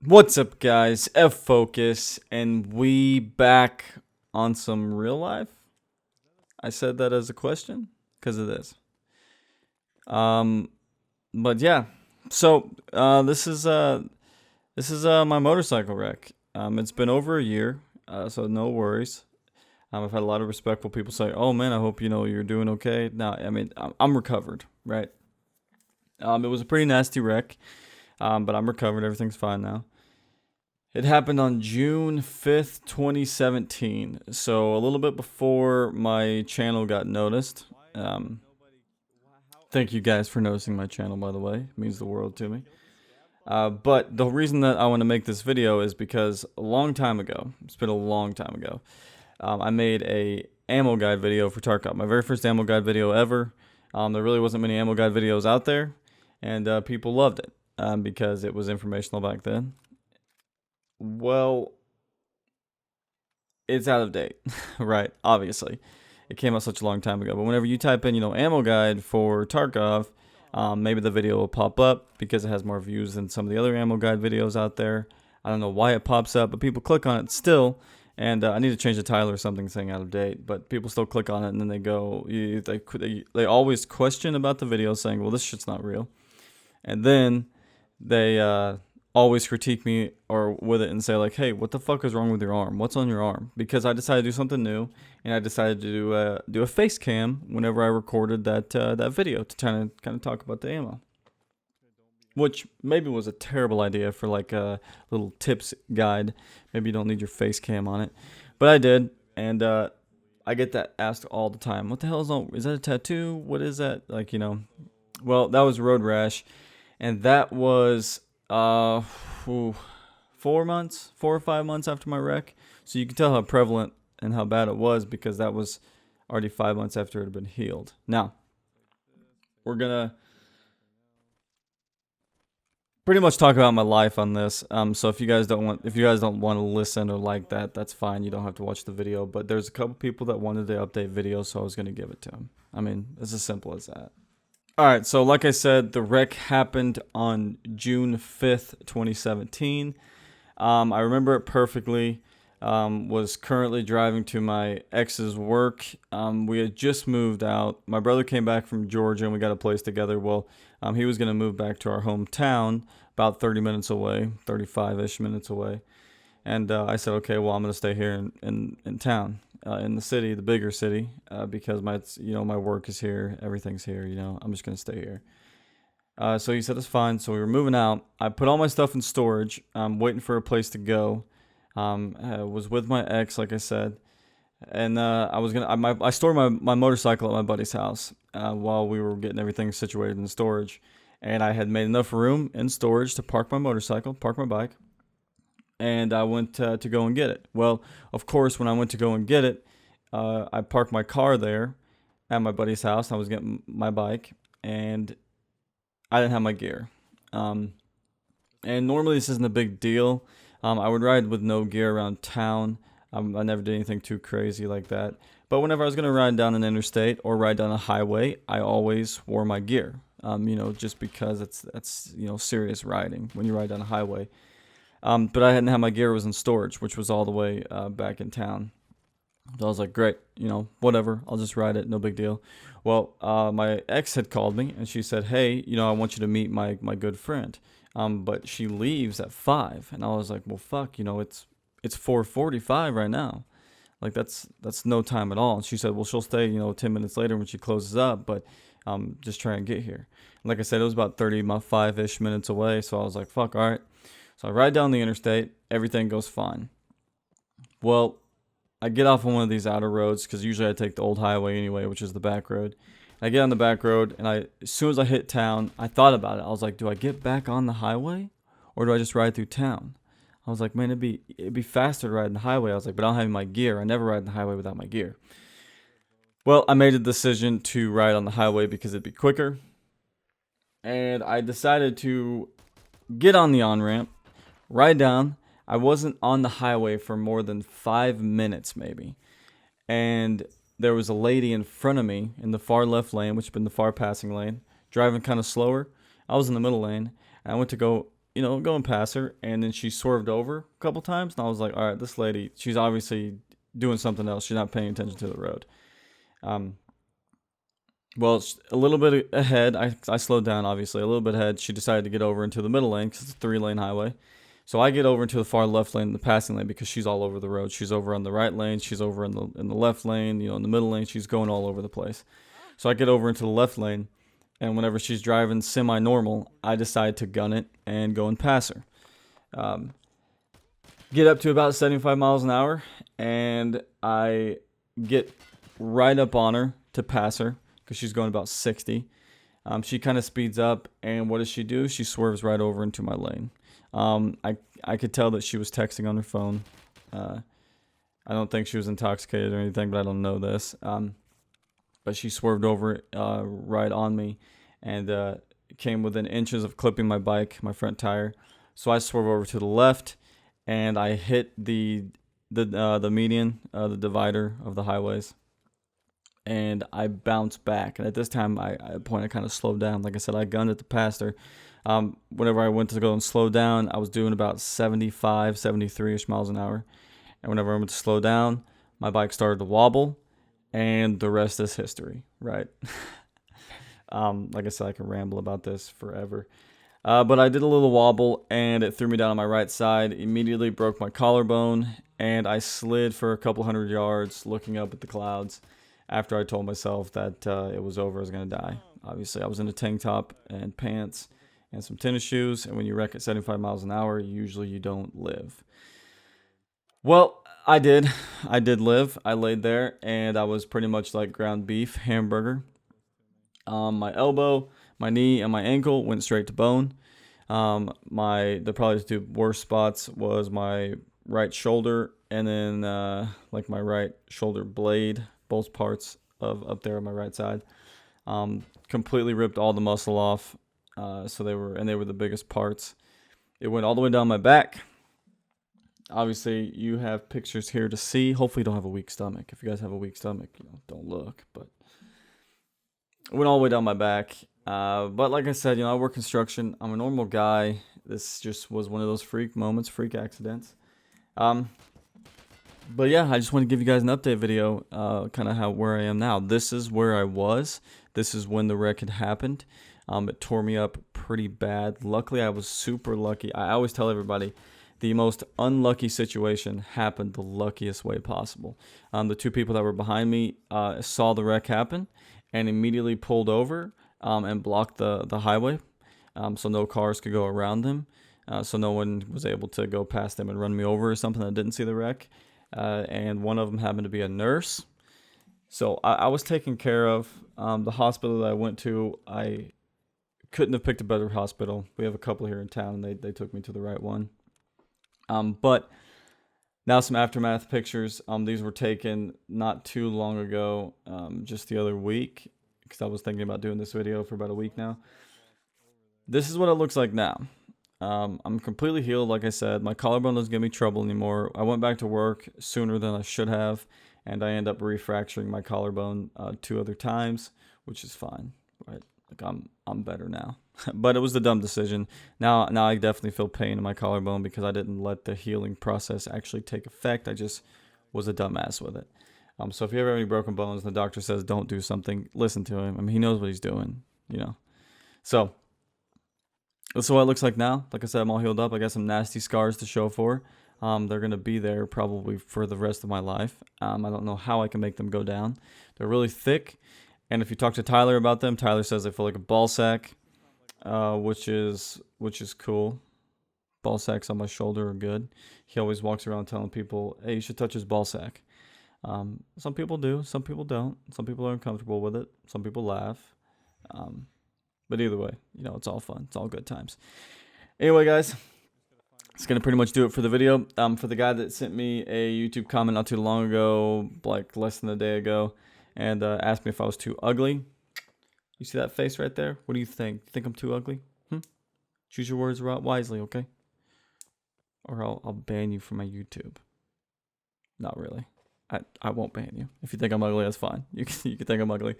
What's up, guys? F Focus, and we back on some real life. I said that as a question because of this. Um, but yeah, so this is my motorcycle wreck. It's been over a year, so no worries. I've had a lot of respectful people say, "Oh man, I hope you're doing okay." Now, I mean, I'm recovered, right? It was a pretty nasty wreck, but I'm recovered. Everything's fine now. It happened on June 5th, 2017. So a little bit before my channel got noticed. Um, Thank you guys for noticing my channel, by the way. It means the world to me. But the reason that I want to make this video is because a long time ago, it's been a long time ago, I made a ammo guide video for Tarkov. My very first ammo guide video ever. There really wasn't many ammo guide videos out there, and people loved it because it was informational back then. Well, it's out of date, right? Obviously, it came out such a long time ago. But whenever you type in, ammo guide for Tarkov, maybe the video will pop up because it has more views than some of the other ammo guide videos out there. I don't know why it pops up, but people click on it still. And I need to change the title or something saying out of date. But people still click on it and then they go, they always question about the video saying, well, this shit's not real. And then they always critique me or with it and say like, hey, what the fuck is wrong with your arm? What's on your arm? Because I decided to do something new, and I decided to do a face cam whenever I recorded that video to kind of talk about the ammo, which maybe was a terrible idea for like a little tips guide. Maybe you don't need your face cam on it, but I did, and I get that asked all the time. What the hell is that a tattoo? What is that? Well, that was road rash, and that was ooh, 4 months, 4 or 5 months after my wreck. So you can tell how prevalent and how bad it was because that was already 5 months after it had been healed. Now, we're gonna pretty much talk about my life on this. So if you guys don't want to listen or like that, that's fine. You don't have to watch the video. But there's a couple people that wanted to update videos, so I was gonna give it to them. I mean, it's as simple as that. All right, so like I said, the wreck happened on June 5th, 2017. I remember it perfectly. Was currently driving to my ex's work. We had just moved out. My brother came back from Georgia and we got a place together. Well, he was going to move back to our hometown, about 30 minutes away, 35-ish minutes away. And I said, okay, well, I'm going to stay here in town, in the city, the bigger city, because my work is here, everything's here. I'm just going to stay here. So he said it's fine. So we were moving out. I put all my stuff in storage. I'm waiting for a place to go. I was with my ex, like I said, and I stored my motorcycle at my buddy's house while we were getting everything situated in storage, and I had made enough room in storage to park my motorcycle, park my bike, and I went to go and get it. Well, of course, when I went to go and get it, I parked my car there at my buddy's house. I was getting my bike, and I didn't have my gear. And normally this isn't a big deal. I would ride with no gear around town. I never did anything too crazy like that. But whenever I was going to ride down an interstate or ride down a highway, I always wore my gear. Just because it's serious riding when you ride down a highway. But I hadn't had my gear, was in storage, which was all the way back in town. So I was like, great, whatever. I'll just ride it. No big deal. Well, my ex had called me and she said, hey, I want you to meet my good friend. But she leaves at 5, and I was like, well, fuck, it's 4:45 right now. Like that's no time at all. And she said, well, she'll stay, 10 minutes later when she closes up, but just try and get here. And like I said, it was about 35-ish minutes away, so I was like, fuck, all right. So I ride down the interstate, everything goes fine. Well, I get off on one of these outer roads because usually I take the old highway anyway, which is the back road. I get on the back road, and as soon as I hit town, I thought about it. I was like, do I get back on the highway, or do I just ride through town? I was like, man, it'd be faster to ride in the highway. I was like, but I don't have my gear. I never ride in the highway without my gear. Well, I made a decision to ride on the highway because it'd be quicker, and I decided to get on the on-ramp, ride down. I wasn't on the highway for more than 5 minutes, maybe, and there was a lady in front of me in the far left lane, which had been the far passing lane, driving kind of slower. I was in the middle lane, and I went to go you know, going past her, and then she swerved over a couple times, and I was like, all right, this lady, she's obviously doing something else. She's not paying attention to the road. Well, a little bit ahead, I slowed down, obviously. A little bit ahead, she decided to get over into the middle lane because it's a 3-lane highway. So I get over into the far left lane, the passing lane, because she's all over the road. She's over on the right lane. She's over in the left lane. You know, in the middle lane, she's going all over the place. So I get over into the left lane, and whenever she's driving semi-normal, I decide to gun it and go and pass her. Get up to about 75 miles an hour, and I get right up on her to pass her because she's going about 60. She kind of speeds up, and what does she do? She swerves right over into my lane. I could tell that she was texting on her phone. I don't think she was intoxicated or anything, but I don't know this. But she swerved over right on me, and came within inches of clipping my bike, my front tire. So I swerve over to the left, and I hit the median, the divider of the highways, and I bounced back. And at this time, at a point I kind of slowed down. Like I said, I gunned it to pass her. Whenever I went to go and slow down, I was doing about 75, 73-ish miles an hour. And whenever I went to slow down, my bike started to wobble, and the rest is history, right? Like I said, I can ramble about this forever. But I did a little wobble, and it threw me down on my right side, immediately broke my collarbone, and I slid for a couple hundred yards looking up at the clouds after I told myself that it was over, I was going to die. Obviously, I was in a tank top and pants and some tennis shoes, and when you wreck at 75 miles an hour, usually you don't live. Well, I did. I did live. I laid there, and I was pretty much like ground beef hamburger. My elbow, my knee, and my ankle went straight to bone. The probably the two worst spots was my right shoulder, and then like my right shoulder blade, both parts of up there on my right side. Completely ripped all the muscle off. So they were the biggest parts. It went all the way down my back. Obviously, you have pictures here to see. Hopefully, you don't have a weak stomach. If you guys have a weak stomach, don't look. But it went all the way down my back. But like I said, I work construction. I'm a normal guy. This just was one of those freak moments, freak accidents. But yeah, I just want to give you guys an update video, kind of where I am now. This is where I was. This is when the wreck had happened. It tore me up pretty bad. Luckily, I was super lucky. I always tell everybody, the most unlucky situation happened the luckiest way possible. The two people that were behind me saw the wreck happen and immediately pulled over and blocked the highway, so no cars could go around them. So no one was able to go past them and run me over or something that didn't see the wreck. And one of them happened to be a nurse. So I was taken care of. The hospital that I went to, I couldn't have picked a better hospital. We have a couple here in town, and they took me to the right one. But now some aftermath pictures. These were taken not too long ago, just the other week, because I was thinking about doing this video for about a week now. This is what it looks like now. I'm completely healed, like I said. My collarbone doesn't give me trouble anymore. I went back to work sooner than I should have, and I end up refracturing my collarbone 2 other times, which is fine, right? Like I'm better now. But it was the dumb decision. Now I definitely feel pain in my collarbone because I didn't let the healing process actually take effect. I just was a dumbass with it. So if you ever have any broken bones and the doctor says don't do something, listen to him. I mean, he knows what he's doing, So this is what it looks like now. Like I said, I'm all healed up. I got some nasty scars to show for. They're going to be there probably for the rest of my life. I don't know how I can make them go down. They're really thick. And if you talk to Tyler about them, Tyler says they feel like a ball sack, which is cool. Ball sacks on my shoulder are good. He always walks around telling people, hey, you should touch his ball sack. Some people do. Some people don't. Some people are uncomfortable with it. Some people laugh. But either way, it's all fun. It's all good times. Anyway, guys, it's going to pretty much do it for the video. For the guy that sent me a YouTube comment not too long ago, like less than a day ago, and asked me if I was too ugly. You see that face right there? What do you think? You think I'm too ugly? Choose your words wisely, okay? Or I'll ban you from my YouTube. Not really. I won't ban you. If you think I'm ugly, that's fine. You can think I'm ugly.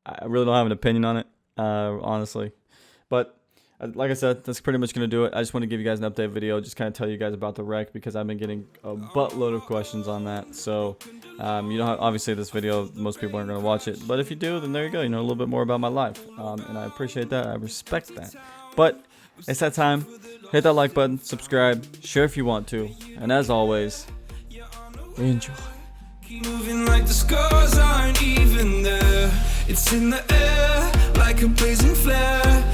I really don't have an opinion on it, honestly. But like I said, that's pretty much gonna do it. I just want to give you guys an update video, just kind of tell you guys about the wreck because I've been getting a buttload of questions on that. So you know, obviously this video, most people aren't gonna watch it, but if you do, then there you go. You know a little bit more about my life, and I appreciate that. I respect that. But it's that time. Hit that like button, subscribe, share if you want to, and as always, enjoy. Keep moving like the scars aren't even there. It's in the air like a blazing flare.